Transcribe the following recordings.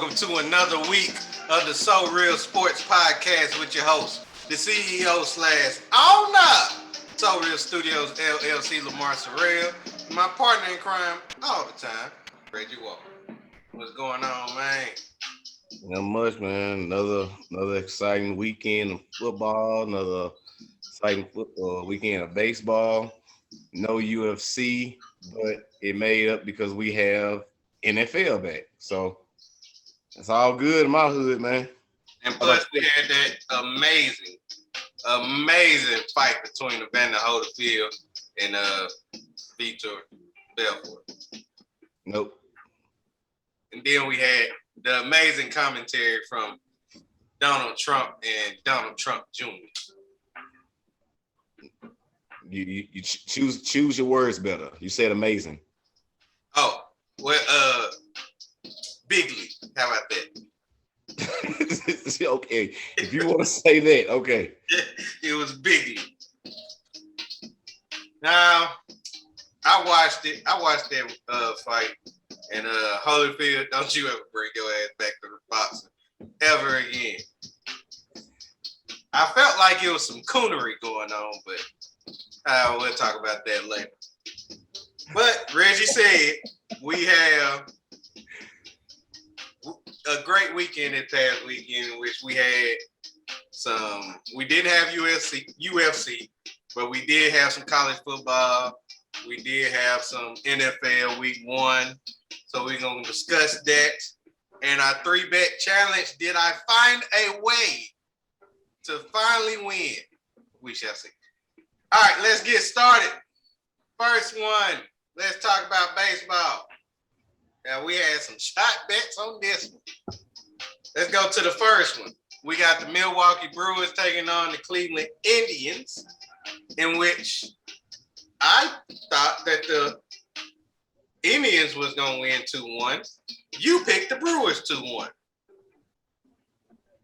welcome to another week of the SoReal Sports Podcast with your host, the CEO / owner, SoReal Studios LLC, Lamar Segment, my partner in crime all the time, Reggie Walker. What's going on, man? Not much, man. Another exciting weekend of football, another exciting weekend of baseball. No UFC, but it made up because we have NFL back. So it's all good in my hood, man. And plus, we had that amazing fight between Evander Holyfield and Vitor Belfort. Nope. And then we had the amazing commentary from Donald Trump and Donald Trump Jr. You choose your words better. You said amazing. Oh, well, bigly. How about that? Okay, if you want to say that, okay. It was bigly. Now, I watched it. I watched that fight. And Holyfield, don't you ever bring your ass back to the boxing ever again. I felt like it was some coonery going on, but we'll talk about that later. But Reggie said we have a great weekend this past weekend in which we had we didn't have UFC, but we did have some college football. We did have some NFL week 1. So we're going to discuss that. And our 3-bet challenge, did I find a way to finally win? We shall see. All right, let's get started. First one, let's talk about baseball. Now, we had some shot bets on this one. Let's go to the first one. We got the Milwaukee Brewers taking on the Cleveland Indians, in which I thought that the Indians was going to win 2-1. You picked the Brewers 2-1.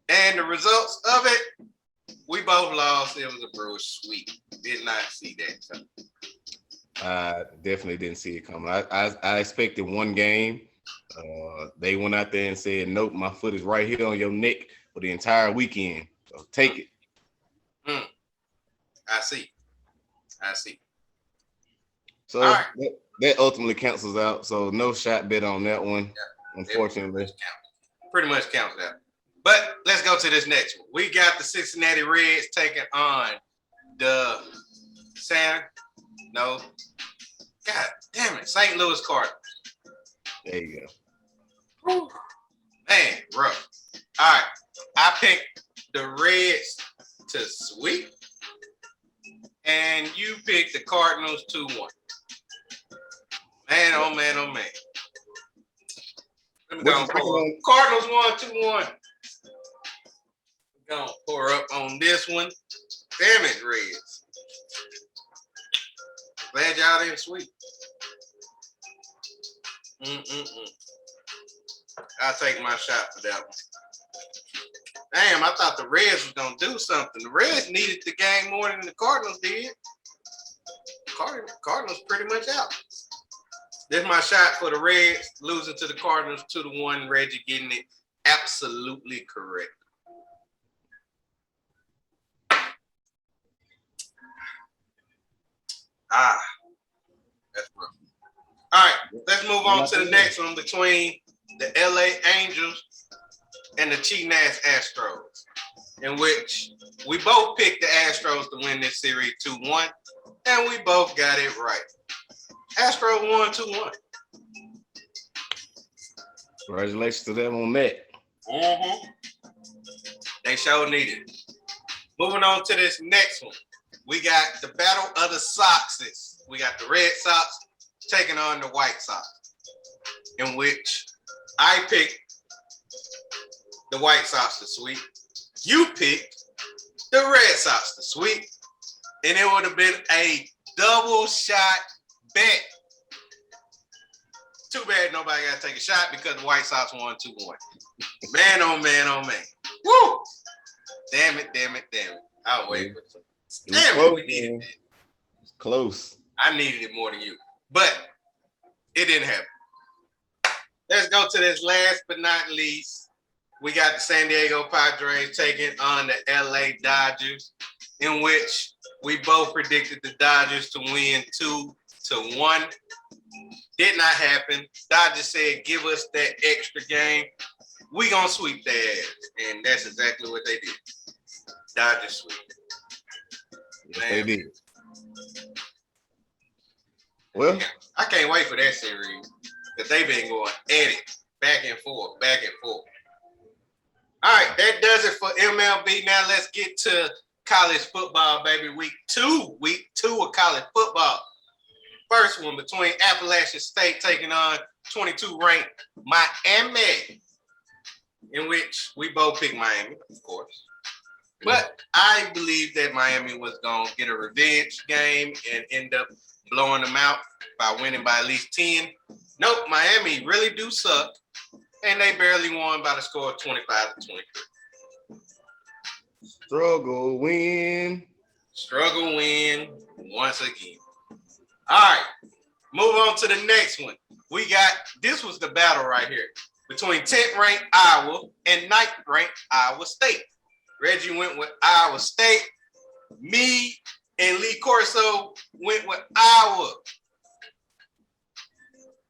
And the results of it, we both lost. It was a Brewers sweep. Did not see that. So. I definitely didn't see it coming. I expected one game. They went out there and said, nope, my foot is right here on your neck for the entire weekend. So take it. I see. So all right. That ultimately cancels out. So no shot bet on that one, unfortunately. Pretty much counts out. But let's go to this next one. We got the Cincinnati Reds taking on the St. Louis Cardinals. There you go. Whew. Man, rough. All right. I picked the Reds to sweep, and you picked the Cardinals 2-1. Man, oh man, oh man. Let me go and pour up. Cardinals 1-2-1. Gonna pour up on this one. Damn it, Reds. Glad y'all didn't sweep. I'll take my shot for that one. Damn, I thought the Reds was gonna do something. The Reds needed the game more than the Cardinals did. Cardinals pretty much out. This is my shot for the Reds, losing to the Cardinals 2-1. Reggie getting it absolutely correct. That's rough. All right, let's move on to the next one between the LA Angels and the cheating ass Astros, in which we both picked the Astros to win this series 2-1, and we both got it right. Astros won 2-1. Congratulations to them on that. They sure needed it. Moving on to this next one. We got the Battle of the Soxes. We got the Red Sox taking on the White Sox, in which I picked the White Sox to sweep. You picked the Red Sox to sweep, and it would have been a double shot bet. Too bad nobody got to take a shot because the White Sox won 2-1. Man, oh man, oh man. Woo! Damn it. I'll wait. Damn it, we needed it. It's close. I needed it more than you. But it didn't happen. let's go to this last but not least. We got the San Diego Padres taking on the LA Dodgers, in which we both predicted the Dodgers to win 2-1. Did not happen. Dodgers said, give us that extra game. We gonna sweep their ass. And that's exactly what they did. Dodgers sweep. Yes, they did. Well, I can't wait for that series. Because they've been going at it. Back and forth, back and forth. All right, that does it for MLB. Now let's get to college football, baby. Week two of college football. First one between Appalachian State taking on 22 ranked Miami, in which we both picked Miami, of course. But I believe that Miami was going to get a revenge game and end up blowing them out by winning by at least 10. Nope, Miami really do suck. And they barely won by the score of 25-23. struggle win. Struggle win once again. All right, move on to the next one. This was the battle right here between 10th ranked Iowa and 9th ranked Iowa State. Reggie went with Iowa State. Me and Lee Corso went with Iowa.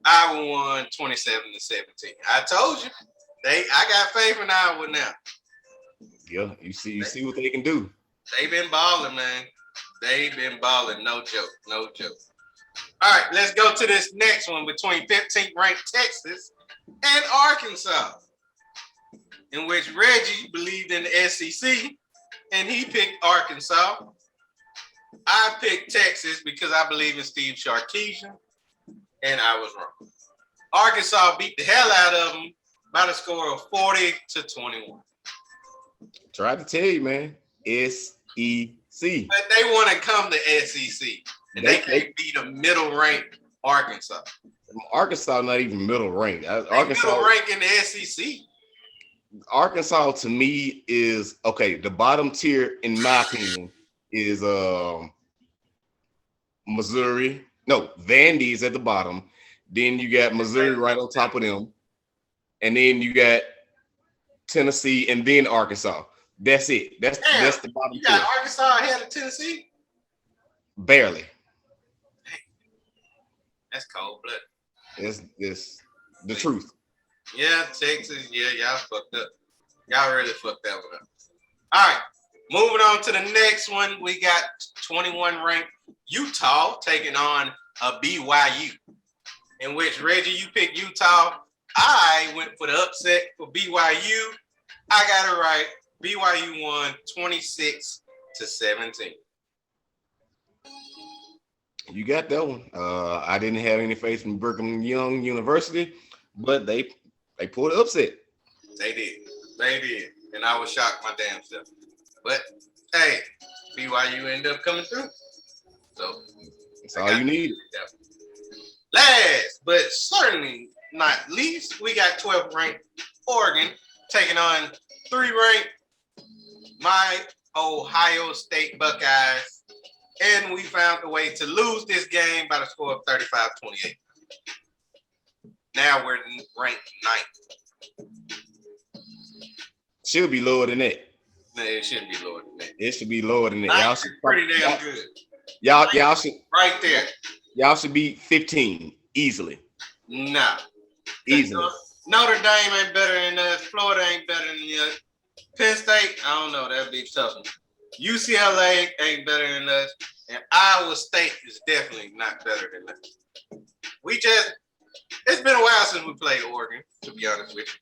Iowa won 27-17. I told you, I got faith in Iowa now. Yeah, you see what they can do. They've been balling, man. They've been balling. No joke. No joke. All right, let's go to this next one between 15th ranked Texas and Arkansas, in which Reggie believed in the SEC and he picked Arkansas. I picked Texas because I believe in Steve Sarkisian, and I was wrong. Arkansas beat the hell out of them by the score of 40-21. Tried to tell you, man. SEC. But they want to come to SEC, and they can't beat a middle-ranked Arkansas. Arkansas not even middle ranked. Arkansas middle rank in the SEC. Arkansas to me is okay. The bottom tier, in my opinion, is Missouri. No, Vandy's at the bottom. Then you got Missouri right on top of them, and then you got Tennessee, and then Arkansas. That's it. That's the bottom you got tier. Arkansas ahead of Tennessee? Barely. That's cold blooded. It's the truth. Yeah, Texas. Yeah, y'all fucked up. Y'all really fucked that one up. All right, moving on to the next one. We got 21 ranked Utah taking on a BYU, in which Reggie, you picked Utah. I went for the upset for BYU. I got it right. BYU won 26-17. You got that one. I didn't have any faith in Brigham Young University, but they pulled an upset. They did. And I was shocked my damn self. But hey, BYU ended up coming through. So that's all you need. Last but certainly not least, we got 12th ranked Oregon taking on 3 ranked my Ohio State Buckeyes. And we found a way to lose this game by the score of 35-28. Now we're ranked 9th. Should be lower than that. No, it shouldn't be lower than that. It should be lower than that. Y'all should pretty damn good. Y'all should right there. Y'all should be 15 easily. Nah. Easily. Notre Dame ain't better than us. Florida ain't better than us. Penn State, I don't know. That'd be tough. UCLA ain't better than us. And Iowa State is definitely not better than us. It's been a while since we played Oregon, to be honest with you.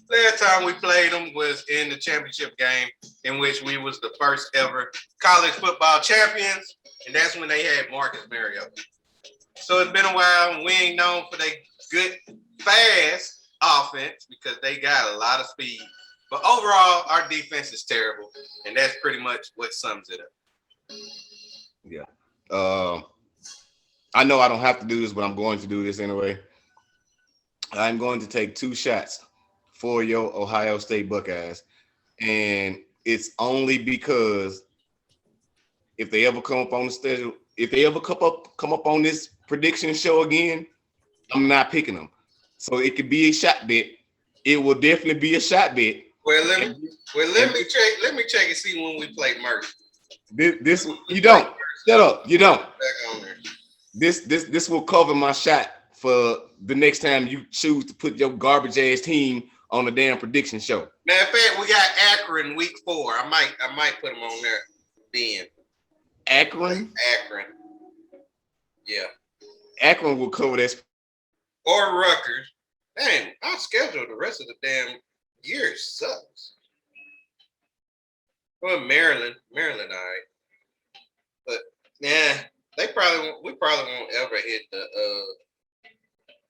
Last time we played them was in the championship game, in which we was the first ever college football champions, and that's when they had Marcus Mariota. So it's been a while. We ain't known for their good, fast offense because they got a lot of speed. But overall, our defense is terrible, and that's pretty much what sums it up. Yeah. I know I don't have to do this, but I'm going to do this anyway. I'm going to take 2 shots for your Ohio State Buckeyes, and it's only because if they ever come up on the schedule, if they ever come up on this prediction show again, I'm not picking them. So it could be a shot bet. It will definitely be a shot bet. Well, let me check. Let me check and see when we play Mercy. This you don't. Shut up. You don't. Back on there. This will cover my shot for the next time you choose to put your garbage ass team on the damn prediction show. Matter of fact, we got Akron week 4. I might put them on there then. Akron? Yeah. Akron will cover that. Or Rutgers. Dang, our schedule the rest of the damn year sucks. Well, Maryland, all right. But yeah, we probably won't ever hit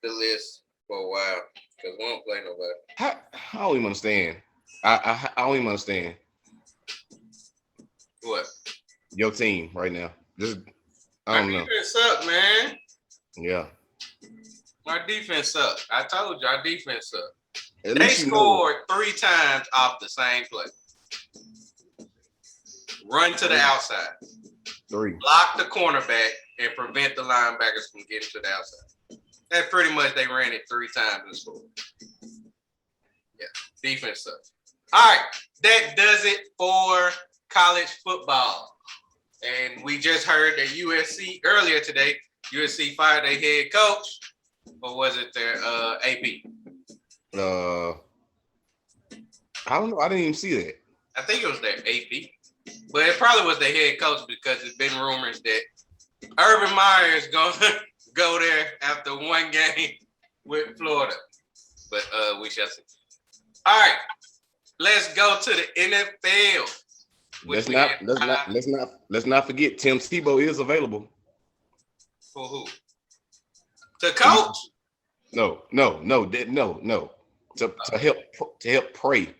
the list for a while because we won't play nobody. I don't even understand. I don't even understand. What? Your team right now. I don't know. Our defense suck, man. Yeah. Our defense suck. I told you our defense suck. They scored 3 times off the same play. Run to the outside. 3. Block the cornerback and prevent the linebackers from getting to the outside. That's pretty much they ran it 3 times and scored. Yeah, defense sucks. All right, that does it for college football. And we just heard that USC earlier today, USC fired their head coach, or was it their AP? I don't know. I didn't even see that. I think it was their AP. But it probably was the head coach because there's been rumors that Urban Meyer is going to go there after one game with Florida. But we shall see. All right, let's go to the NFL. Let's not forget Tim Tebow is available. For who? To coach? No. To help pray.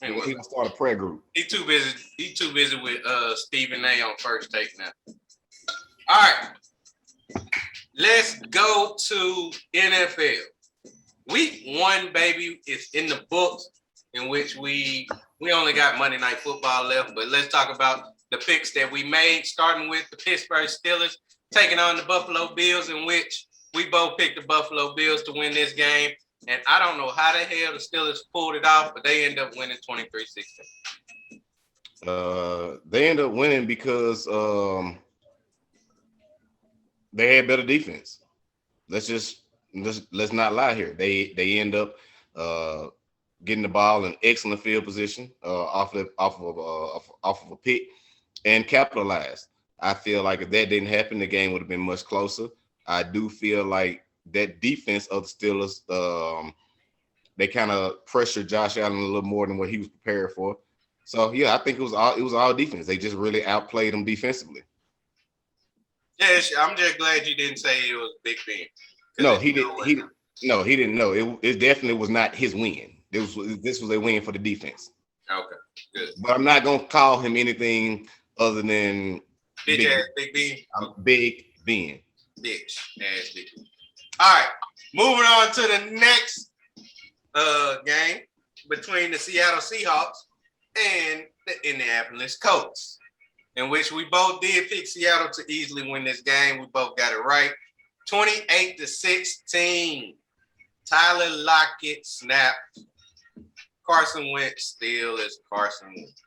He will start a prayer group. He too busy with Stephen A on First Take now. All right. Let's go to NFL. Week 1, baby, is in the books, in which we only got Monday Night Football left, but let's talk about the picks that we made, starting with the Pittsburgh Steelers taking on the Buffalo Bills, in which we both picked the Buffalo Bills to win this game. And I don't know how the hell the Steelers pulled it off, but they end up winning 23-16. They end up winning because they had better defense. Let's not lie here. They end up getting the ball in excellent field position off of a pick and capitalized. I feel like if that didn't happen, the game would have been much closer. I do feel like that defense of the Steelers, they kind of pressured Josh Allen a little more than what he was prepared for. So yeah, I think it was all defense. They just really outplayed them defensively. Yeah, I'm just glad you didn't say it was Big Ben. No, he didn't. He didn't know. It definitely was not his win. This was a win for the defense. Okay, good. But I'm not gonna call him anything other than Big Ben. Big Ben. Bitch ass Big Ben. All right, moving on to the next game between the Seattle Seahawks and the Indianapolis Colts, in which we both did pick Seattle to easily win this game. We both got it right. 28-16. Tyler Lockett snapped. Carson Wentz still is Carson Wentz.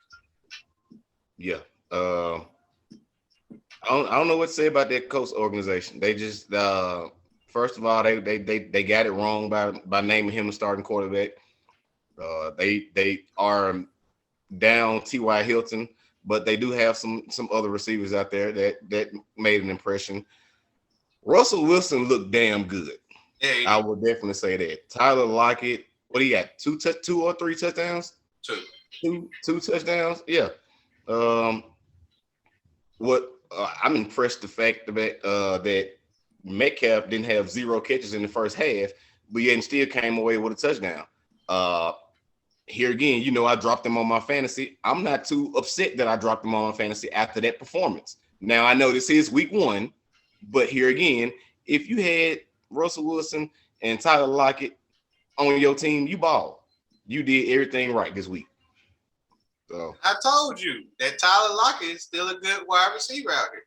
Yeah. I don't know what to say about that Colts organization. They just first of all, they got it wrong by naming him the starting quarterback. They are down T.Y. Hilton, but they do have some other receivers out there that made an impression. Russell Wilson looked damn good. Yeah, I would definitely say that. Tyler Lockett, what he got? 2 or 3 touchdowns? Two touchdowns? Yeah. I'm impressed the fact that Metcalf didn't have 0 catches in the first half, but yet still came away with a touchdown. Here again, I dropped him on my fantasy. I'm not too upset that I dropped him on my fantasy after that performance. Now, I know this is week 1, but here again, if you had Russell Wilson and Tyler Lockett on your team, you balled. You did everything right this week. So I told you that Tyler Lockett is still a good wide receiver out here.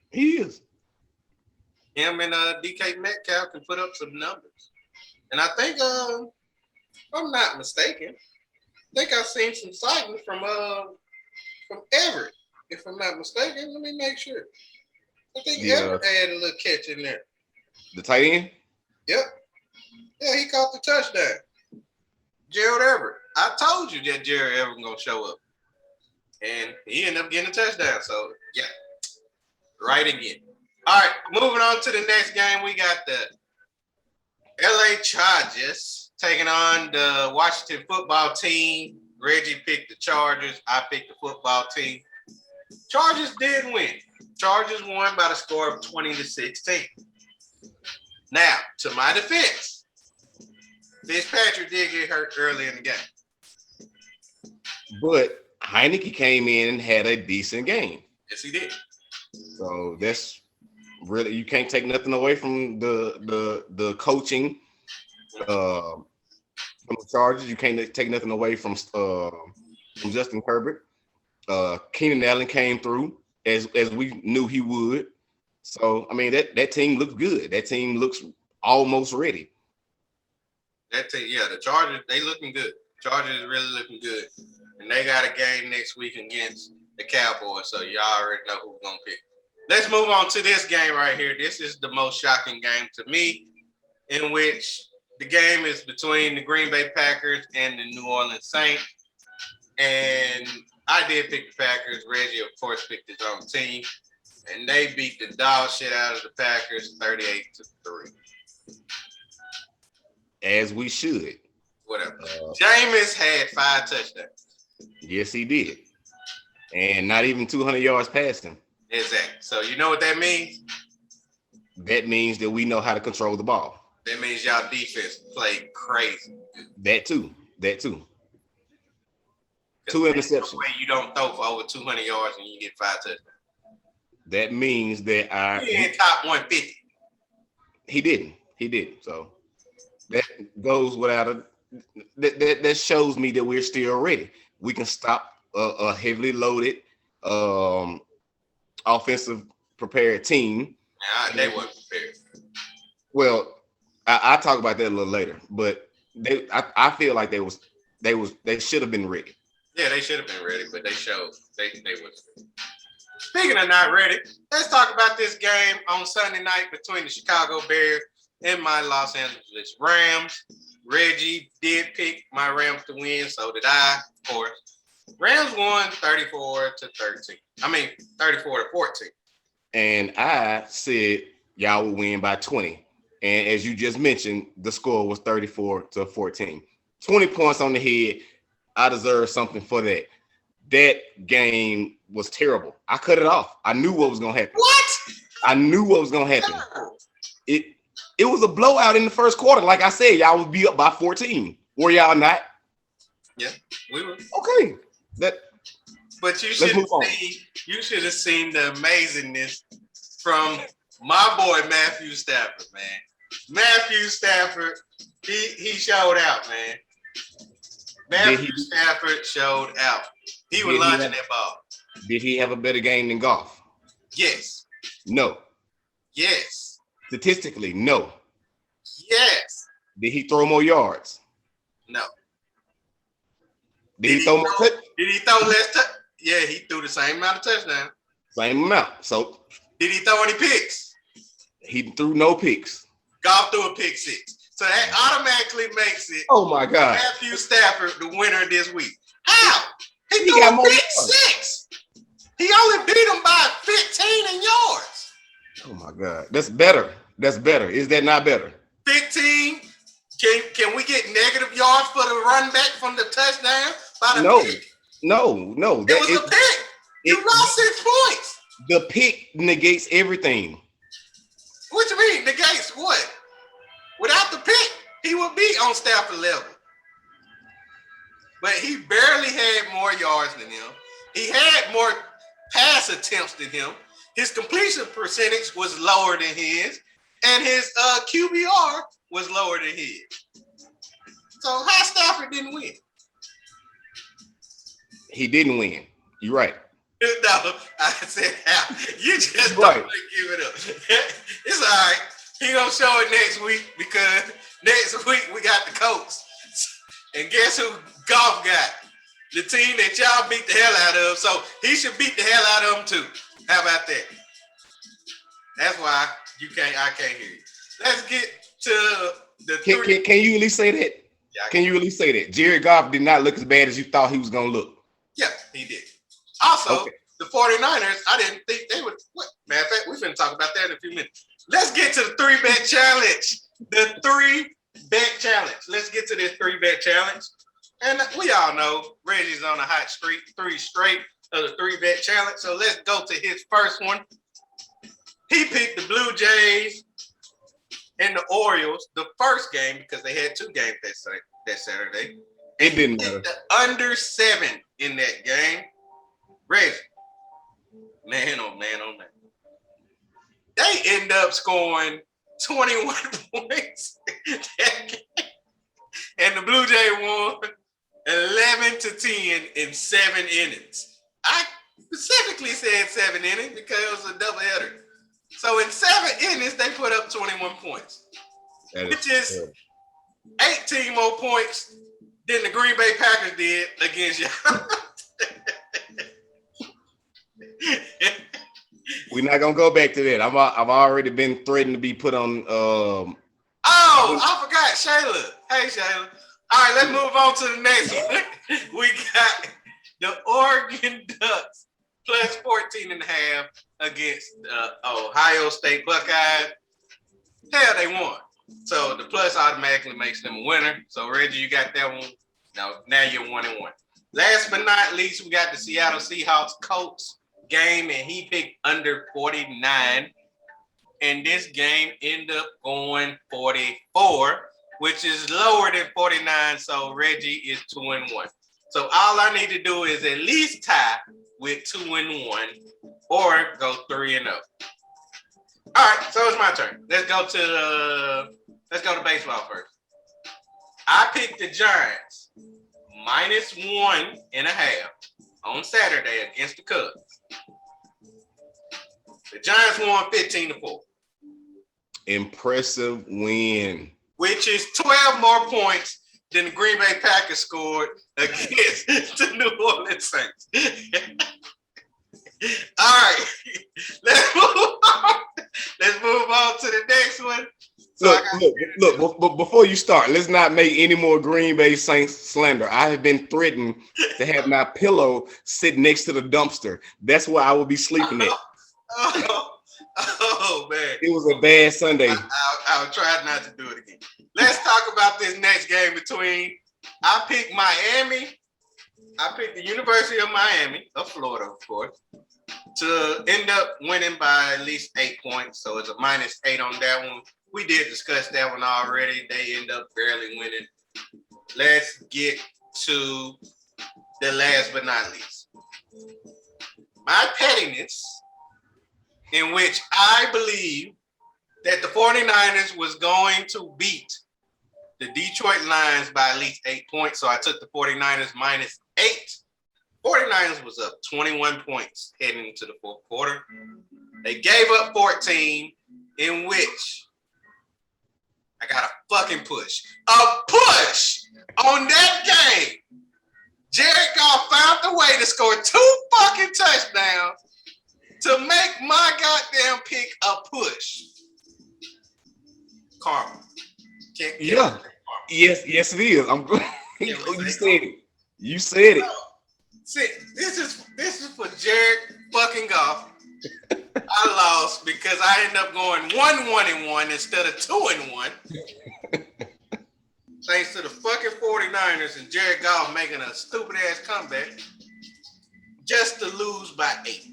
He is. him and DK Metcalf can put up some numbers. And I think, if I'm not mistaken, I think I've seen some sightings from Everett. If I'm not mistaken, let me make sure. I think Everett had a little catch in there. The tight end? Yep. Yeah, he caught the touchdown. Gerald Everett. I told you that Gerald Everett was going to show up. And he ended up getting a touchdown. So, yeah. Right again. All right, moving on to the next game. We got the LA Chargers taking on the Washington football team. Reggie picked the Chargers. I picked the football team. Chargers did win. Chargers won by the score of 20-16. Now, to my defense, Fitzpatrick did get hurt early in the game. But Heineke came in and had a decent game. Yes, he did. So that's really, you can't take nothing away from the coaching from the Chargers. You can't take nothing away from Justin Herbert. Keenan Allen came through as we knew he would. So I mean that team looks good. That team looks almost ready. That team, yeah, the Chargers, they looking good. Chargers is really looking good. And they got a game next week against the Cowboys, so y'all already know who's gonna pick. Let's move on to this game right here. This is the most shocking game to me, in which the game is between the Green Bay Packers and the New Orleans Saints. And I did pick the Packers. Reggie, of course, picked his own team. And they beat the dog shit out of the Packers 38-3. As we should. Whatever. Jameis had 5 touchdowns. Yes, he did. And not even 200 yards passing. Exactly. So you know what that means? That means that we know how to control the ball. That means y'all defense played crazy. That too. 2 interceptions. No way you don't throw for over 200 yards and you get 5 touchdowns. That means that he ain't top 150. He didn't. So that goes without that shows me that we're still ready. We can stop a heavily loaded offensive prepared team. Nah, they weren't prepared. Well, I'll talk about that a little later, but I feel like they should have been ready. Yeah, they should have been ready, but they showed they wasn't. Speaking of not ready, let's talk about this game on Sunday night between the Chicago Bears and my Los Angeles Rams. Reggie did pick my Rams to win, so did I, of course. Rams won 34-13. I mean 34-14. And I said y'all would win by 20. And as you just mentioned, the score was 34-14. 20 points on the head. I deserve something for that. That game was terrible. I cut it off. I knew what was going to happen. What? I knew what was going to happen. It was a blowout in the first quarter. Like I said, y'all would be up by 14. Were y'all not? Yeah, we were. Okay. But you should have seen the amazingness from my boy Matthew Stafford, man. Matthew Stafford, he showed out, man. Matthew Stafford showed out. He was launching that ball. Did he have a better game than Goff? Yes. No. Yes. Statistically, no. Yes. Did he throw more yards? No. Did he throw less? Yeah, he threw the same amount of touchdowns. Same amount. So did he throw any picks? He threw no picks. Goff threw a pick 6. So that automatically makes it. Oh my God! Matthew Stafford the winner this week. How? He threw got a more pick yards. 6. He only beat him by 15 in yards. Oh my God, that's better. That's better. Is that not better? 15. Can we get negative yards for the run back from the touchdown by the pick? No. It was a pick. You lost 6 points. The pick negates everything. What you mean negates what? Without the pick, he would be on Stafford level. But he barely had more yards than him. He had more pass attempts than him. His completion percentage was lower than his. And his QBR was lower than his. So how Stafford didn't win? He didn't win. You're right. No, I said how. You just Right. don't give it up. It's all right. He gonna show it next week because next week we got the Colts. And guess who Golf got? The team that y'all beat the hell out of. So he should beat the hell out of them too. How about that? That's why I can't hear you. Let's get to the Can you at least say that? Yeah, can you at least say that? Jared Goff did not look as bad as you thought he was gonna look. Yeah, he did. Also, okay. The 49ers, I didn't think they would. Matter of fact, we're going to talk about that in a few minutes. Let's get to the 3-bet challenge. The 3-bet challenge. Let's get to this 3-bet challenge. And we all know Reggie's on a hot streak, 3 straight of the 3-bet challenge. So let's go to his first one. He picked the Blue Jays and the Orioles, the first game, because they had 2 games that Saturday. It didn't matter. The under 7 in that game. Reggie, man, oh man, oh man. They end up scoring 21 points that game. And the Blue Jays won 11-10 in 7 innings. I specifically said 7 innings because it was a doubleheader. So in 7 innings, they put up 21 points, which is 18 more points than the Green Bay Packers did against y'all. We're not gonna go back to that. I've already been threatened to be put on. I forgot Shayla. Hey Shayla. All right, let's move on to the next one. We got the Oregon Ducks plus 14.5 against Ohio State Buckeyes. Hell, they won. So the plus automatically makes them a winner. So Reggie, you got that one. Now you're 1-1. Last but not least, we got the Seattle Seahawks Colts game, and he picked under 49. And this game ended up going 44, which is lower than 49. So Reggie is 2-1. So all I need to do is at least tie with 2-1 or go 3-0. All right, so it's my turn. Let's go to baseball first. I picked the Giants -1.5 on Saturday against the Cubs. The Giants won 15-4. Impressive win. Which is 12 more points than the Green Bay Packers scored against the New Orleans Saints. All right, let's move on to the next one. Look, but before you start, let's not make any more Green Bay Saints slander. I have been threatened to have my pillow sit next to the dumpster. That's where I will be sleeping at. Oh man. It was a bad Sunday. I'll try not to do it again. Let's talk about this next game between, I picked Miami. I picked the University of Miami, of Florida, of course, to end up winning by at least 8 points. So it's a -8 on that one. We did discuss that one already. They end up barely winning. Let's get to the last but not least. My pettiness, in which I believe that the 49ers was going to beat the Detroit Lions by at least 8 points. So I took the 49ers -8. 49ers was up 21 points heading into the fourth quarter. They gave up 14, in which I got a fucking push. A push on that game. Jared Goff found the way to score 2 fucking touchdowns to make my goddamn pick a push. Karma. Yeah. Yes, it is. I'm You said it. See, this is for Jared fucking Goff. I lost because I ended up going 1-1 instead of 2-1. Thanks to the fucking 49ers and Jared Goff making a stupid ass comeback just to lose by 8.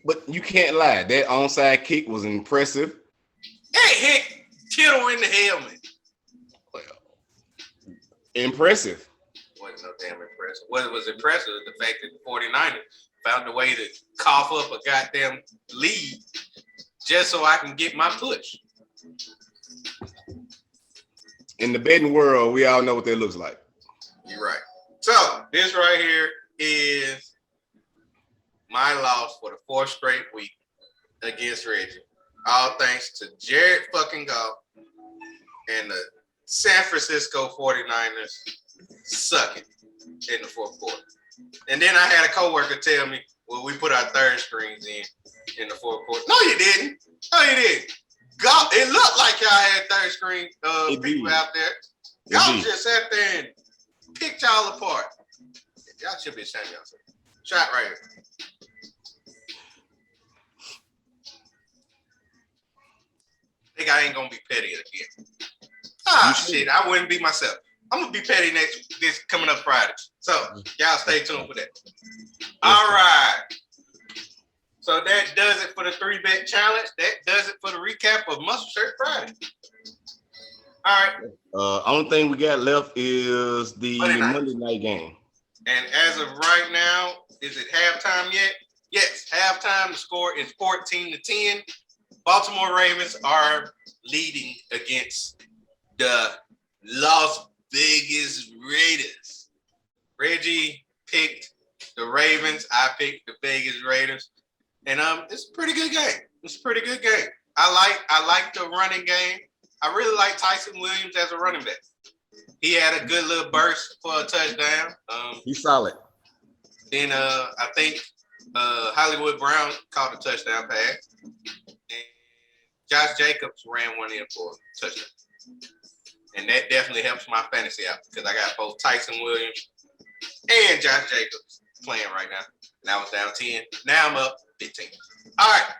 But you can't lie. That onside kick was impressive. It hit Kittle in the helmet. Well, impressive. Wasn't no damn impressive. What was impressive is the fact that the 49ers found a way to cough up a goddamn lead just so I can get my push. In the betting world, we all know what that looks like. You're right. So this right here is my loss for the fourth straight week against Reggie. All thanks to Jared fucking Goff and the San Francisco 49ers sucking in the fourth quarter. And then I had a coworker tell me, well, we put our third strings in the fourth quarter. No, you didn't. No, you didn't. Goff, it looked like y'all had third string people out there. Y'all just sat there and picked y'all apart. Y'all should be ashamed of yourself. Shot right here. I think I ain't gonna be petty again. Shit, I wouldn't be myself. I'm gonna be petty this coming up Friday. So y'all stay tuned for that. All right. So that does it for the 3-bet challenge. That does it for the recap of Muscle Shirt Friday. All right. Only thing we got left is the Monday night game. And as of right now, is it halftime yet? Yes, halftime. The score is 14-10. Baltimore Ravens are leading against the Las Vegas Raiders. Reggie picked the Ravens. I picked the Vegas Raiders. And it's a pretty good game. It's a pretty good game. I like the running game. I really like Tyson Williams as a running back. He had a good little burst for a touchdown. He's solid. Then I think Hollywood Brown caught a touchdown pass. And Josh Jacobs ran one in for a touchdown. And that definitely helps my fantasy out because I got both Tyson Williams and Josh Jacobs playing right now. And I was down 10. Now I'm up 15. All right.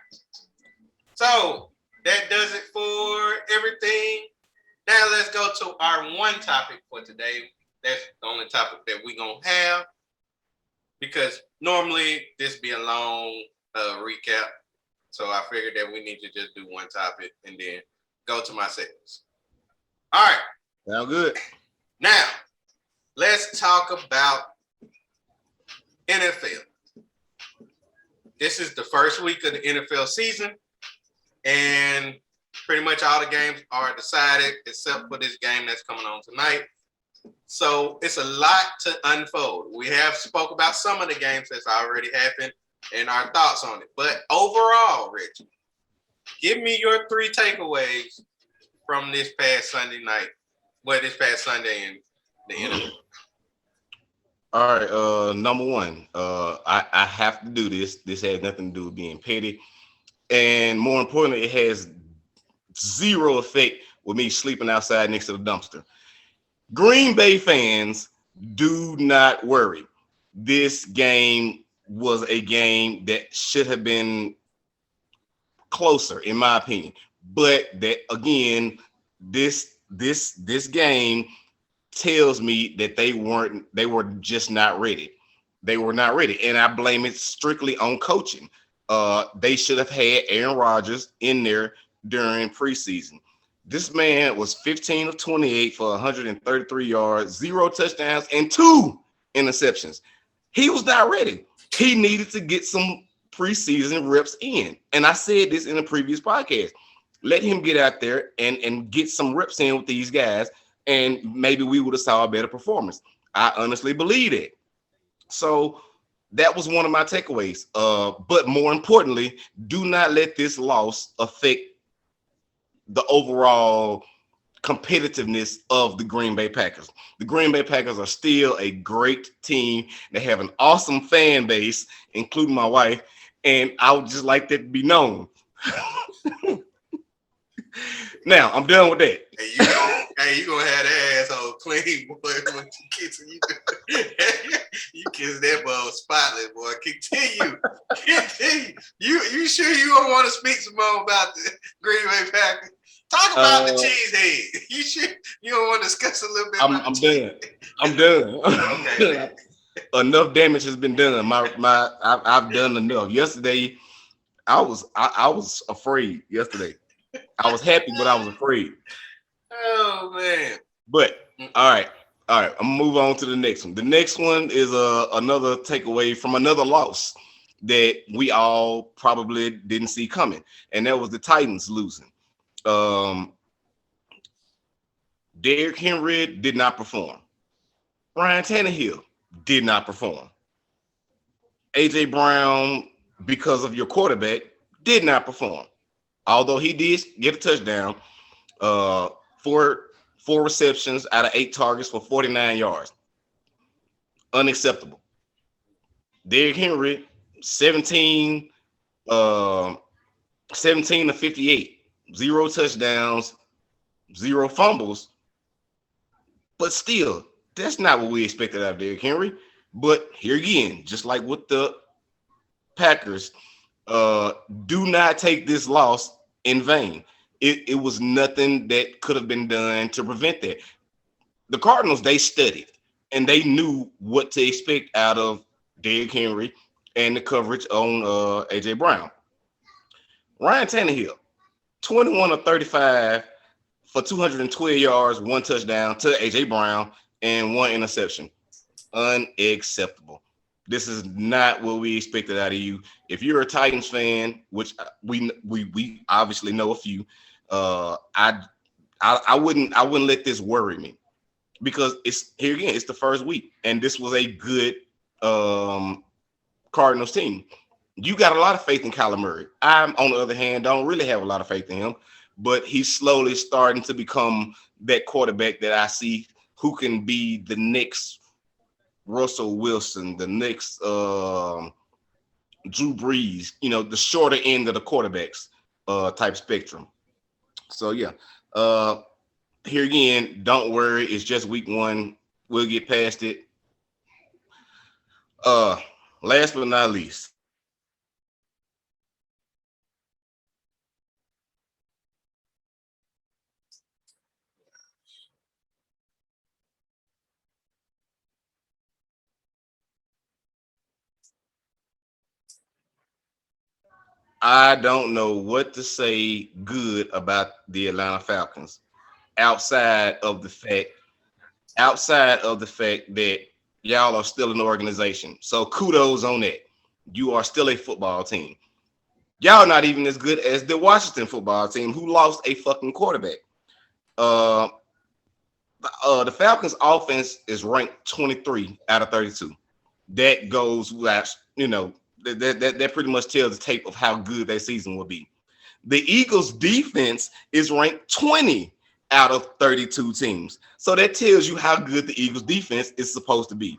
So that does it for everything. Now let's go to our one topic for today. That's the only topic that we're going to have because normally this be a long recap. So I figured that we need to just do one topic and then go to my segments. All right. Sound good. Now, let's talk about NFL. This is the first week of the NFL season, and pretty much all the games are decided except for this game that's coming on tonight. So it's a lot to unfold. We have spoke about some of the games that's already happened and our thoughts on it. But overall, Rich, give me your 3 takeaways from this past Sunday night. Well, this past Sunday in the NFL. All right, number one, I have to do this. This has nothing to do with being petty. And more importantly, it has zero effect with me sleeping outside next to the dumpster. Green Bay fans, do not worry. This game was a game that should have been closer, in my opinion. But that again, this game tells me that they were just not ready. They were not ready. And I blame it strictly on coaching. They should have had Aaron Rodgers in there during preseason. This man was 15 of 28 for 133 yards, 0 touchdowns, and 2 interceptions. He was not ready. He needed to get some preseason reps in. And I said this in a previous podcast. Let him get out there and get some reps in with these guys, and maybe we would have saw a better performance. I honestly believe it. So that was one of my takeaways. But more importantly, do not let this loss affect the overall competitiveness of the Green Bay Packers. The Green Bay Packers are still a great team. They have an awesome fan base, including my wife, and I would just like that to be known. Now, I'm done with that. Hey, you gonna have that asshole clean, boy, when you kiss you. You kiss that ball spotless, boy. Continue. You sure you don't want to speak some more about the Green Bay Packers? Talk about the cheesehead. You sure you don't want to discuss a little bit about I'm done. Okay. Enough damage has been done. I've done enough. Yesterday, I was afraid yesterday. I was happy, but I was afraid. Oh man! But all right. I'm gonna move on to the next one. The next one is another takeaway from another loss that we all probably didn't see coming, and that was the Titans losing. Derrick Henry did not perform. Ryan Tannehill did not perform. AJ Brown, because of your quarterback, did not perform. Although he did get a touchdown, four receptions out of 8 targets for 49 yards. Unacceptable. Derrick Henry, 17, 17 to 58, 0 touchdowns, 0 fumbles. But still, that's not what we expected out of Derrick Henry. But here again, just like with the Packers, do not take this loss in vain. It was nothing that could have been done to prevent that. The Cardinals, they studied and they knew what to expect out of Derrick Henry and the coverage on AJ Brown. Ryan Tannehill, 21 of 35 for 212 yards, 1 touchdown to AJ Brown and 1 interception. Unacceptable. This is not what we expected out of you. If you're a Titans fan, which we obviously know a few, I wouldn't let this worry me, because it's here again. It's the first week, and this was a good Cardinals team. You got a lot of faith in Kyler Murray. I, on the other hand, don't really have a lot of faith in him, but he's slowly starting to become that quarterback that I see who can be the next Russell Wilson, the next Drew Brees, the shorter end of the quarterbacks type spectrum. So, yeah. Here again, don't worry. It's just week 1. We'll get past it. Last but not least, I don't know what to say good about the Atlanta Falcons outside of the fact that y'all are still an organization. So kudos on that. You are still a football team. Y'all not even as good as the Washington football team, who lost a fucking quarterback. The Falcons offense is ranked 23 out of 32. That goes without, that pretty much tells the tape of how good that season will be. The Eagles defense is ranked 20 out of 32 teams. So that tells you how good the Eagles defense is supposed to be.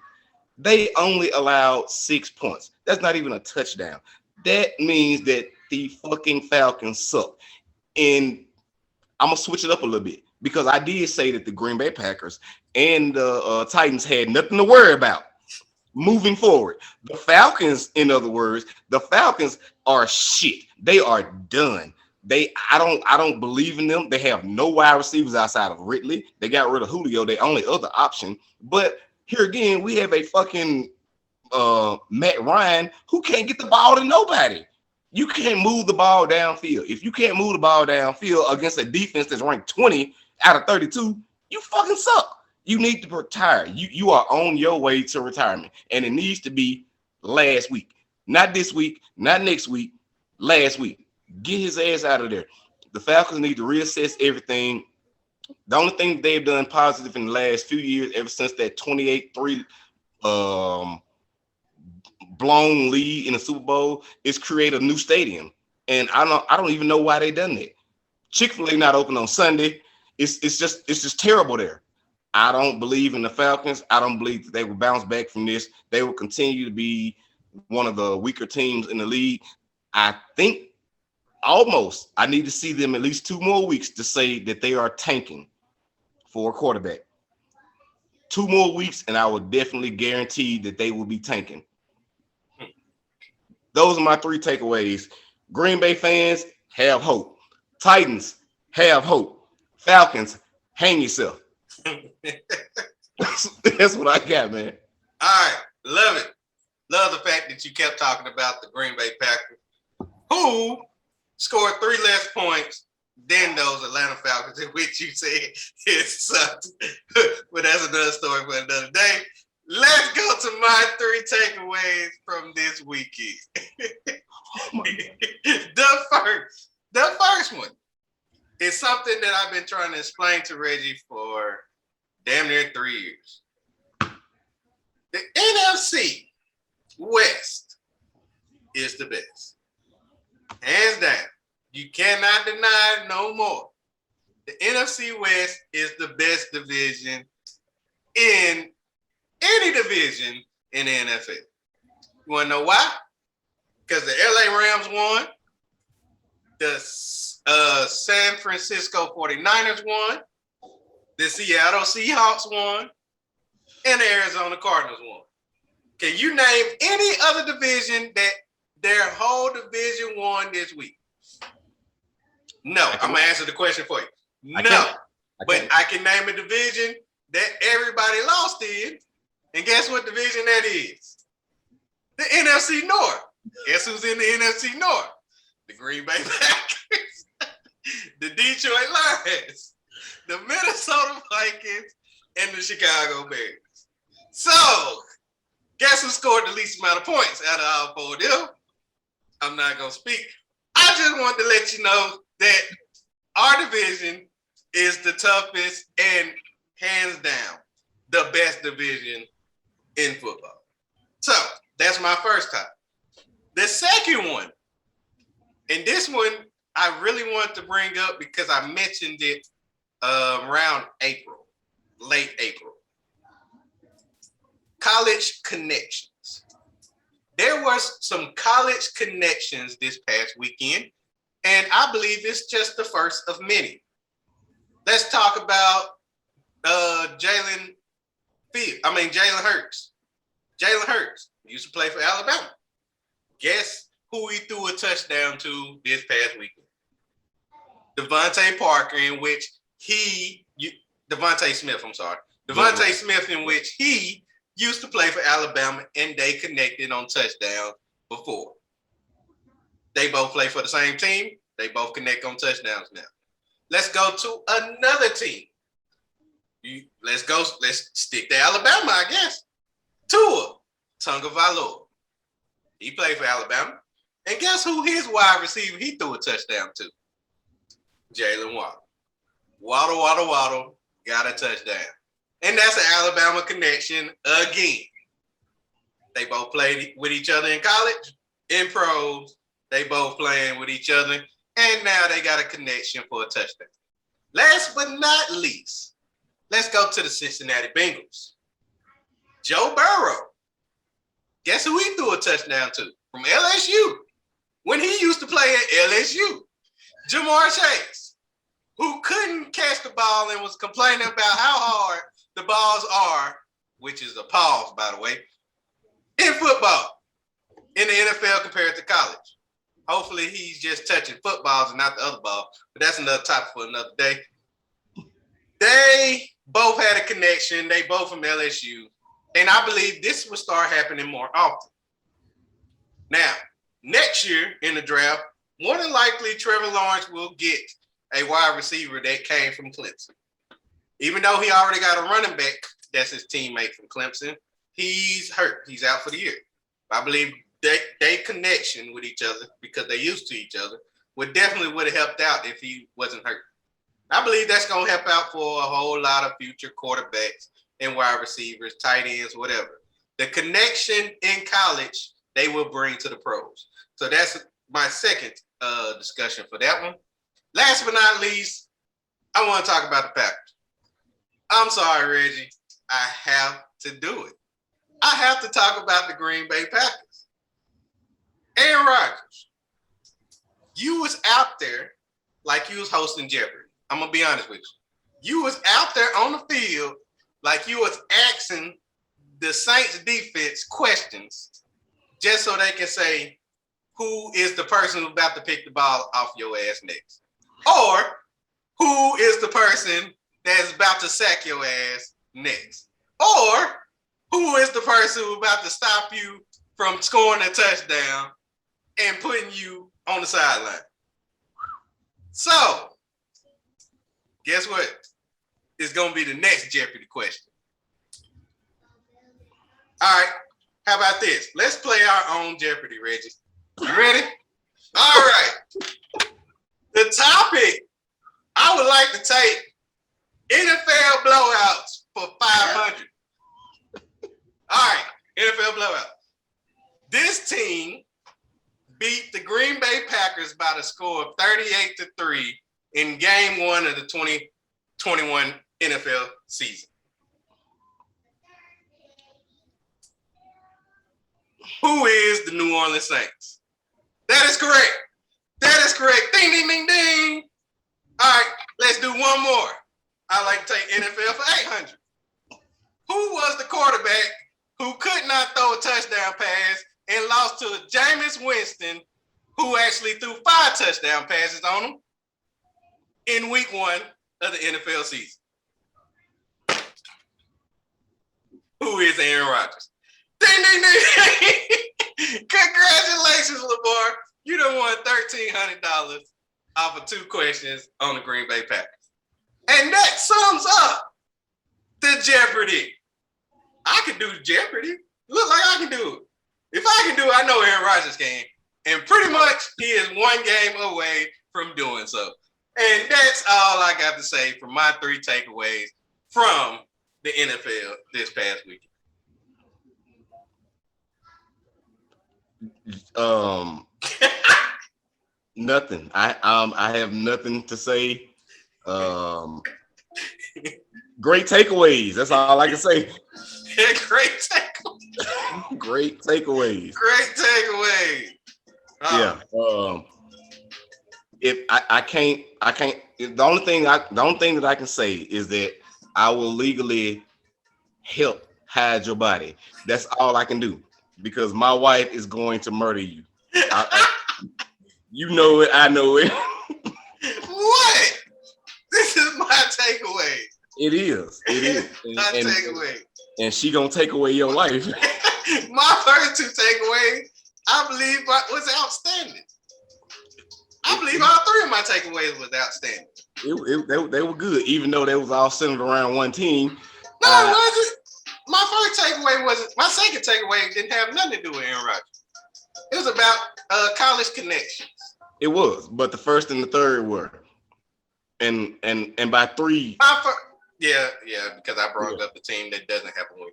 They only allowed 6 points. That's not even a touchdown. That means that the fucking Falcons suck. And I'm going to switch it up a little bit, because I did say that the Green Bay Packers and the Titans had nothing to worry about moving forward. The Falcons, in other words, the Falcons are shit. They are done. I don't believe in them. They have no wide receivers outside of Ridley. They got rid of Julio, their only other option. But here again, we have a fucking Matt Ryan who can't get the ball to nobody. You can't move the ball downfield. If you can't move the ball downfield against a defense that's ranked 20 out of 32, you fucking suck. You need to retire. You are on your way to retirement, and it needs to be last week. Not this week, not next week, last week. Get his ass out of there. The Falcons need to reassess everything. The only thing they've done positive in the last few years, ever since that 28-3 blown lead in the Super Bowl, is create a new stadium. And I don't even know why they done that. Chick-fil-A not open on Sunday. It's just terrible there. I don't believe in the Falcons. I don't believe that they will bounce back from this. They will continue to be one of the weaker teams in the league. I think I need to see them at least 2 more weeks to say that they are tanking for a quarterback. 2 more weeks, and I will definitely guarantee that they will be tanking. Those are my 3 takeaways. Green Bay fans, have hope. Titans, have hope. Falcons, hang yourself. That's what I got, man. All right. Love it. Love the fact that you kept talking about the Green Bay Packers, who scored 3 less points than those Atlanta Falcons, in which you said it sucked. But that's another story for another day. Let's go to my 3 takeaways from this weekend. Oh the first one is something that I've been trying to explain to Reggie for damn near 3 years. The NFC West is the best. Hands down. You cannot deny it no more. The NFC West is the best division in any division in the NFL. You want to know why? Because the LA Rams won, the San Francisco 49ers won, the Seattle Seahawks won, and the Arizona Cardinals won. Can you name any other division that their whole division won this week? No, I'm going to answer the question for you. No, but I can name a division that everybody lost in, and guess what division that is? The NFC North. Guess who's in the NFC North? The Green Bay Packers, the Detroit Lions, the Minnesota Vikings, and the Chicago Bears. So, guess who scored the least amount of points out of all four of them? I'm not going to speak. I just wanted to let you know that our division is the toughest and hands down the best division in football. So, that's my first topic. The second one, and this one I really want to bring up because I mentioned it around April, late April. College connections. There was some college connections this past weekend, and I believe it's just the first of many. Let's talk about Jalen Hurts. Jalen Hurts used to play for Alabama. Guess who he threw a touchdown to this past weekend? Devontae Parker, in which Devontae Smith, in which he used to play for Alabama, and they connected on touchdowns before. They both play for the same team. They both connect on touchdowns now. Let's go to another team. Let's stick to Alabama, I guess. Tua Tagovailoa. He played for Alabama. And guess who his wide receiver he threw a touchdown to? Jalen Waddle. Waddle, got a touchdown. And that's an Alabama connection again. They both played with each other in college, in pros. They both playing with each other. And now they got a connection for a touchdown. Last but not least, let's go to the Cincinnati Bengals. Joe Burrow. Guess who he threw a touchdown to? From LSU. When he used to play at LSU. Jamar Chase, who couldn't catch the ball and was complaining about how hard the balls are, which is a pause, by the way, in football, in the NFL compared to college. Hopefully he's just touching footballs and not the other ball, but that's another topic for another day. They both had a connection. They both from LSU. And I believe this will start happening more often. Now, next year in the draft, more than likely Trevor Lawrence will get a wide receiver that came from Clemson. Even though he already got a running back that's his teammate from Clemson, he's hurt. He's out for the year. I believe they connection with each other because they used to each other would have helped out if he wasn't hurt. I believe that's going to help out for a whole lot of future quarterbacks and wide receivers, tight ends, whatever. The connection in college, they will bring to the pros. So that's my second discussion for that one. Last but not least, I want to talk about the Packers. I'm sorry, Reggie. I have to do it. I have to talk about the Green Bay Packers. Aaron Rodgers, you was out there like you was hosting Jeopardy. I'm going to be honest with you. You was out there on the field like you was asking the Saints defense questions just so they can say who is the person who's about to pick the ball off your ass next. Or who is the person that's about to sack your ass next. Or who is the person who's about to stop you from scoring a touchdown and putting you on the sideline. So, guess what? It's going to be the next Jeopardy question. All right. How about this? Let's play our own Jeopardy, Reggie. You ready? All right. The topic, I would like to take NFL blowouts for 500. All right. NFL blowout. This team beat the Green Bay Packers by the score of 38-3 in Game 1 of the 2021 NFL season? Who is the New Orleans Saints? That is correct. That is correct. Ding, ding, ding, ding. All right, let's do one more. I like to take NFL for 800. Who was the quarterback who could not throw a touchdown pass and lost to Jameis Winston, who actually threw 5 touchdown passes on him in week 1 of the NFL season? Who is Aaron Rodgers? Ding, ding, ding. Congratulations, Lamar. You done won $1,300 off of 2 questions on the Green Bay Packers. And that sums up the Jeopardy. I can do Jeopardy. Look like I can do it. If I can do it, I know Aaron Rodgers can. And pretty much he is 1 game away from doing so. And that's all I got to say for my 3 takeaways from the NFL this past weekend. Nothing. I have nothing to say. Great takeaways. That's all I can say. Great takeaways. Great takeaways. Great takeaways. Yeah. If I can't. The only thing that I can say is that I will legally help hide your body. That's all I can do, because my wife is going to murder you. You know it. I know it. What? This is my takeaway. It is. My takeaway. And she gonna take away your life. My first 2 takeaways, I believe, was outstanding. I believe all 3 of my takeaways was outstanding. They were good, even though they was all centered around one team. No, it wasn't. My first takeaway wasn't. My second takeaway didn't have nothing to do with Aaron Rodgers. It was about college connections. It was, but the first and the third were, and by 3. Yeah, because I brought up the team that doesn't have a win.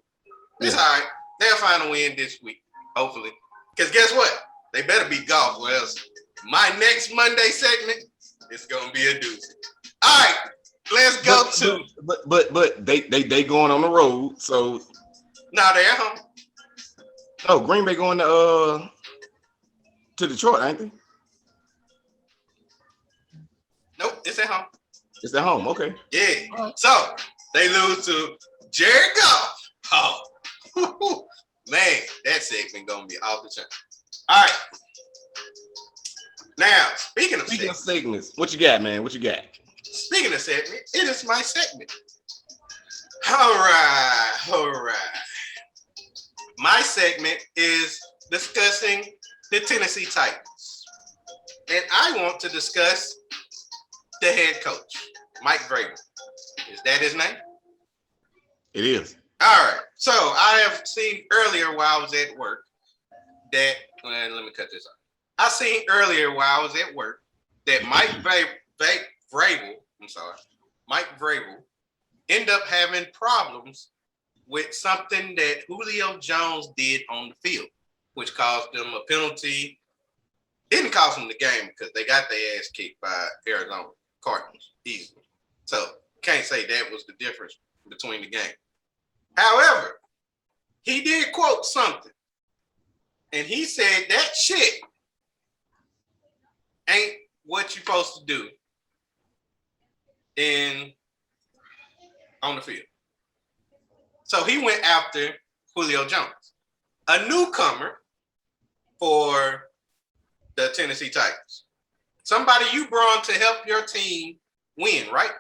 It's all right. They'll find a win this week, hopefully. Because guess what? They better beat golf, or else my next Monday segment is gonna be a doozy. All right, let's go to. But they going on the road, so. No, they're at home. No, Green Bay going to Detroit, ain't they? Nope, it's at home. It's at home, okay. Yeah. Right. So they lose to Jared Goff. Oh, man, that segment gonna be off the chain. All right. Now, speaking of segments, what you got, man? What you got? Speaking of segment, it is my segment. All right. My segment is discussing the Tennessee Titans. And I want to discuss the head coach, Mike Vrabel. Is that his name? It is. All right. So I have seen earlier while I was at work that, let me cut this off. I seen earlier while I was at work that Mike Vrabel ended up having problems with something that Julio Jones did on the field, which caused them a penalty. Didn't cost them the game because they got their ass kicked by Arizona Cardinals easily. So can't say that was the difference between the game. However, he did quote something, and he said that shit ain't what you're supposed to do on the field. So he went after Julio Jones, a newcomer for the Tennessee Titans. Somebody you brought to help your team win, right?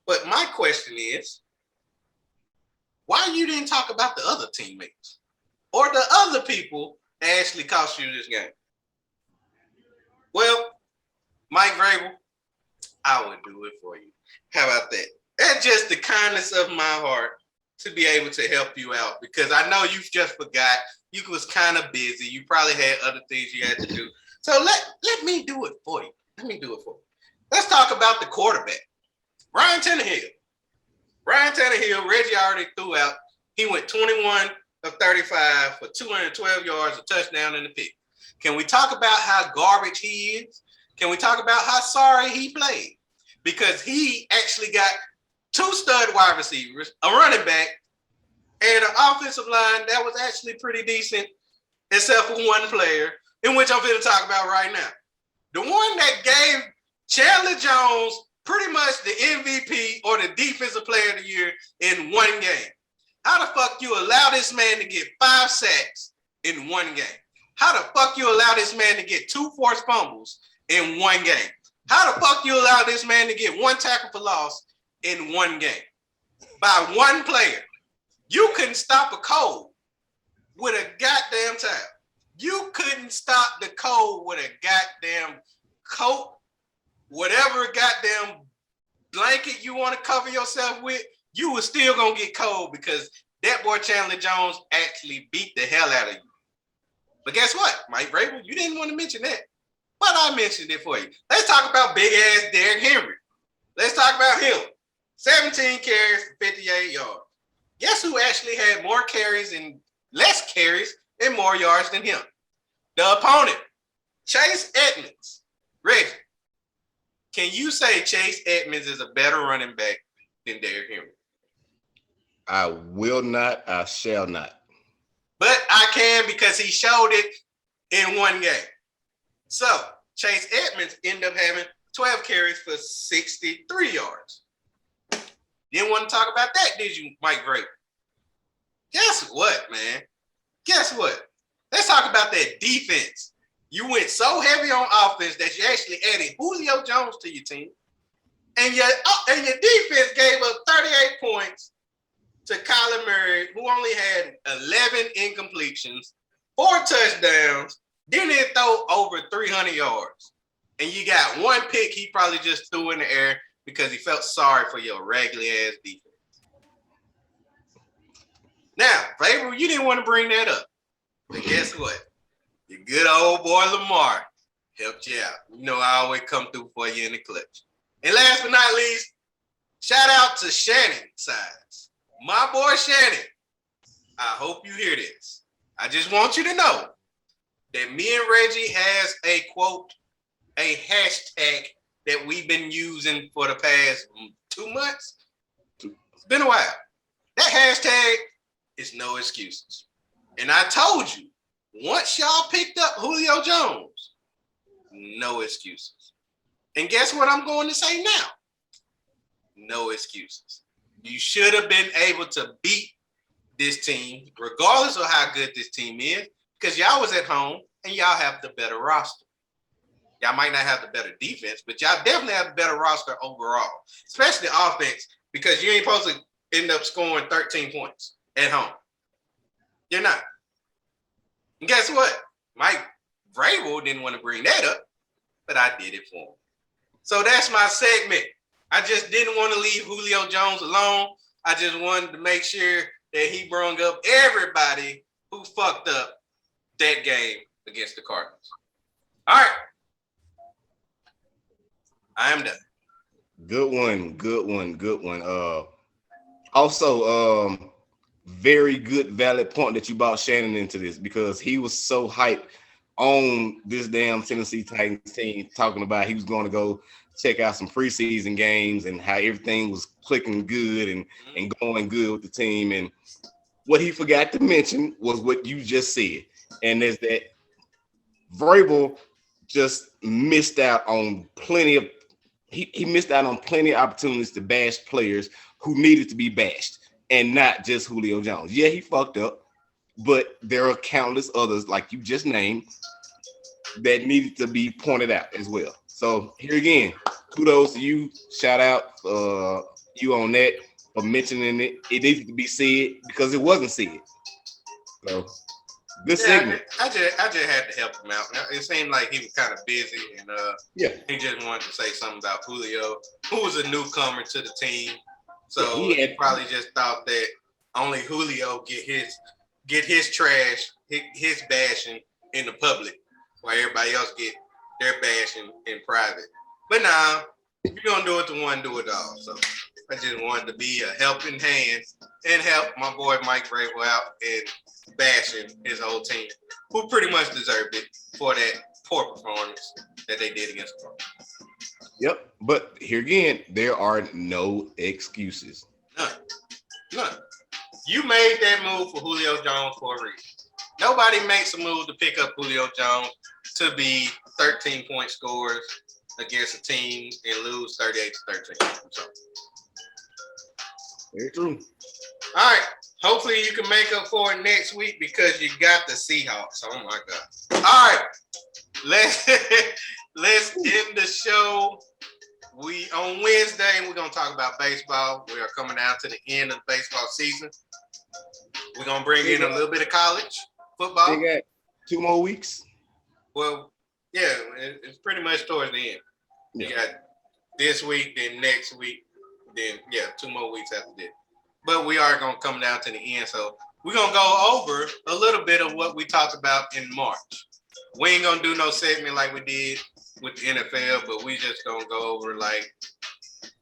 But my question is, why you didn't talk about the other teammates or the other people that actually cost you this game? Well, Mike Vrabel, I would do it for you. How about that? That's just the kindness of my heart to be able to help you out, because I know you just forgot. You was kind of busy. You probably had other things you had to do. So let me do it for you. Let's talk about the quarterback, Ryan Tannehill. Reggie already threw out. He went 21 of 35 for 212 yards, a touchdown, and a pick. Can we talk about how garbage he is? Can we talk about how sorry he played? Because he actually got 2 stud wide receivers, a running back, and an offensive line that was actually pretty decent, except for one player, in which I'm going to talk about right now. The one that gave Chandler Jones pretty much the MVP or the defensive player of the year in one game. How the fuck you allow this man to get 5 sacks in one game? How the fuck you allow this man to get 2 forced fumbles in one game? How the fuck you allow this man to get 1 tackle for loss in one game? By one player. You couldn't stop a cold with a goddamn towel. You couldn't stop the cold with a goddamn coat, whatever goddamn blanket you want to cover yourself with. You were still going to get cold because that boy Chandler Jones actually beat the hell out of you. But guess what, Mike Vrabel? You didn't want to mention that, but I mentioned it for you. Let's talk about big-ass Derrick Henry. Let's talk about him. 17 carries for 58 yards. Guess who actually had more carries and less carries and more yards than him? The opponent, Chase Edmonds. Reggie, can you say Chase Edmonds is a better running back than Derrick Henry? I will not. I shall not. But I can because he showed it in one game. So Chase Edmonds ended up having 12 carries for 63 yards. Didn't want to talk about that, did you, Mike Vrabel? Guess what, man? Guess what? Let's talk about that defense. You went so heavy on offense that you actually added Julio Jones to your team. And your defense gave up 38 points to Kyler Murray, who only had 11 incompletions, 4 touchdowns, didn't throw over 300 yards. And you got 1 pick he probably just threw in the air because he felt sorry for your raggedy-ass defense. Now, Vrabel, you didn't want to bring that up. But guess what? Your good old boy Lamar helped you out. You know I always come through for you in the clutch. And last but not least, shout out to Shannon Sides. My boy Shannon. I hope you hear this. I just want you to know that me and Reggie has a quote, a hashtag that we've been using for the past 2 months. It's been a while. That hashtag is no excuses. And I told you, once y'all picked up Julio Jones, no excuses. And guess what I'm going to say now? No excuses. You should have been able to beat this team, regardless of how good this team is, because y'all was at home and y'all have the better roster. Y'all might not have the better defense, but y'all definitely have the better roster overall, especially offense, because you ain't supposed to end up scoring 13 points at home. You're not. And guess what? Mike Vrabel didn't want to bring that up, but I did it for him. So that's my segment. I just didn't want to leave Julio Jones alone. I just wanted to make sure that he brought up everybody who fucked up that game against the Cardinals. All right. I am done. Good one. Also, very good, valid point that you brought Shannon into this, because he was so hyped on this damn Tennessee Titans team, talking about he was going to go check out some preseason games and how everything was clicking good and going good with the team. And what he forgot to mention was what you just said, and is that Vrabel just missed out on plenty of he missed out on plenty of opportunities to bash players who needed to be bashed, and not just Julio Jones. Yeah, he fucked up, but there are countless others, like you just named, that needed to be pointed out as well. So here again, kudos to you. Shout out you on that for mentioning it. It needed to be said because it wasn't said. So good segment. I just had to help him out. It seemed like he was kind of busy, and he just wanted to say something about Julio, who was a newcomer to the team. So he probably just thought that only Julio get his trash, his bashing in the public, while everybody else get their bashing in private. But nah, You're gonna do it to one, do it all. So I just wanted to be a helping hand and help my boy Mike Vrabel out and bashing his whole team, who pretty much deserved it for that poor performance that they did against the Cardinals. Yep. But here again, there are no excuses. None. You made that move for Julio Jones for a reason. Nobody makes a move to pick up Julio Jones to be 13-point scorers against a team and lose 38-13. So. Very true. All right. Hopefully you can make up for it next week because you got the Seahawks. Oh my God. All right. Let's end the show. We on Wednesday, we're gonna talk about baseball. We are coming down to the end of the baseball season. We're gonna bring in a little bit of college football. They got 2 more weeks. Well, yeah, it's pretty much towards the end. Yeah. You got this week, then next week, then 2 more weeks after that. But we are gonna come down to the end, so we're gonna go over a little bit of what we talked about in March. We ain't gonna do no segment like we did with the NFL, but we just gonna go over like,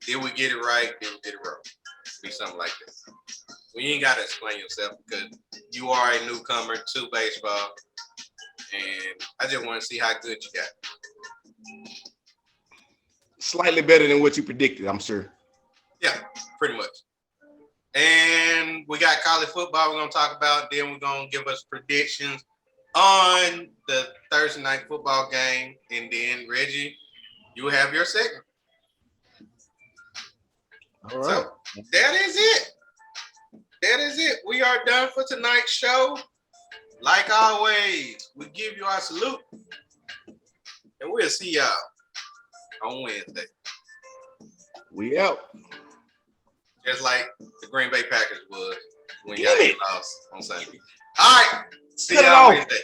did we get it right? Did we get it wrong? Be something like that. Well, you ain't gotta explain yourself because you are a newcomer to baseball, and I just want to see how good you got. Slightly better than what you predicted, I'm sure. Yeah, pretty much. And we got college football we're gonna talk about. Then we're gonna give us predictions on the Thursday night football game, and then Reggie, you will have your segment. All right. So that is it. That is it. We are done for tonight's show. Like always, we give you our salute, and we'll see y'all on Wednesday. We out. Just like the Green Bay Packers was when y'all lost on Sunday. All right. See y'all Wednesday.